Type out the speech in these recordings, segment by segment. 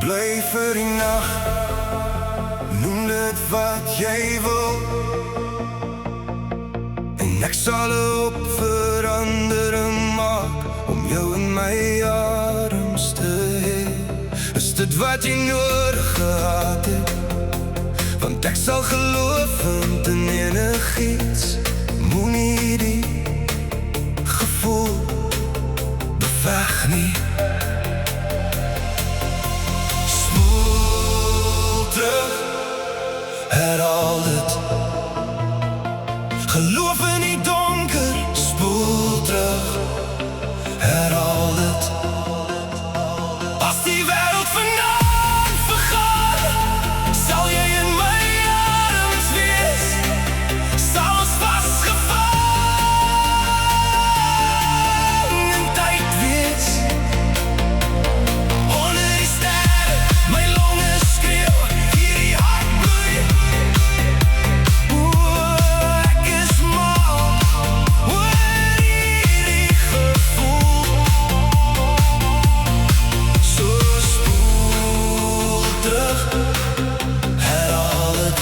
Bly vir die nag, noem dit wat jy wil, en ek sal 'n opverandering maak om jou in my arms te hê. Is dit wat jy nodig gehad het? Want ek sal geloof in enigiets. Moenie die gevoel beveg nie. Spoel terug, herhaal dit. Geloof in die donker, spoel terug, herhaal dit. As die wêreld vanaand vergaan, sal jy in my arms wees. Sal ons vasgevang in tyd wees. Onder die sterre, my longe skreeu, hierdie hart bloei. Ek is mal oor hierdie gevoel. So spoel terug, herhaal het.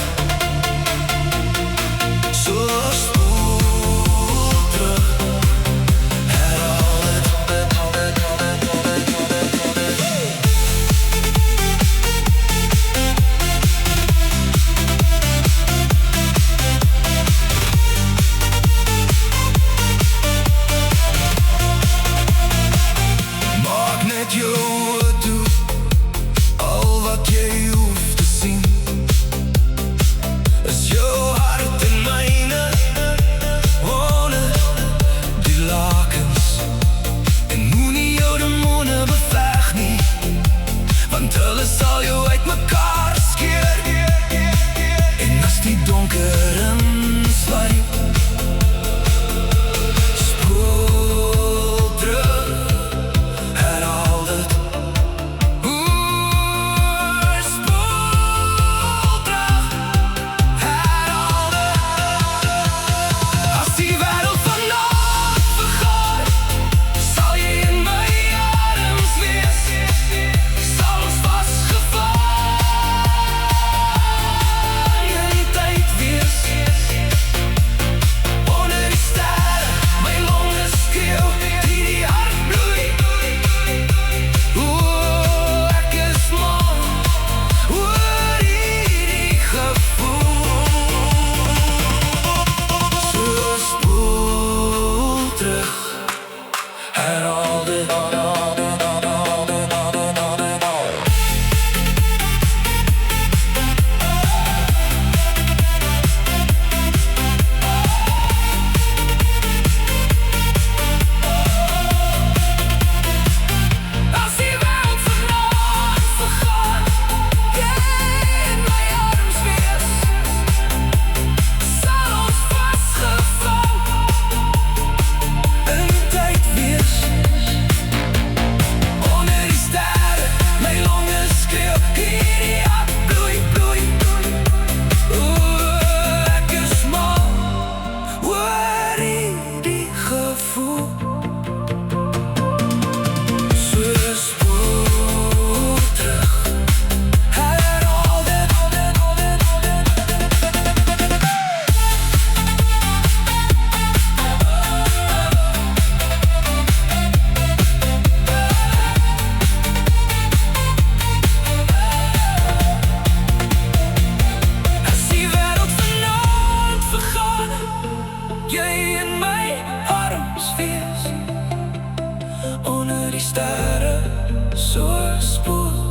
So spoel terug, herhaal het. Maak net jou oë toe, al wat jy hoef te sien is jou hart en myne, onder die lakens. En moenie jou demone beveg nie, want hulle sal jou uitmekaar skeer. En as die donker insluip, spoel terug, herhaal dit. Spoel terug, herhaal dit. As die wêreld vanaand vergaan, sal jy in my arms wees. Sal ons vasgevang in tyd wees. Onder die sterre, my longe skreeu, hierdie hart bloei. Ek is mal oor hierdie gevoel. So spoel terug, herhaal dit. As die wêreld vanaand vergaan, jy in my arms wees. Sal ons vasgevang in tyd wees. Onder die sterre, my longe skreeu, hierdie hart bloei, bloei. Ek is mal oor hierdie gevoel. So spoel terug, herhaal dit. As die wêreld vanaand vergaan, jy in my arms wees. Onder die sterre, so spoel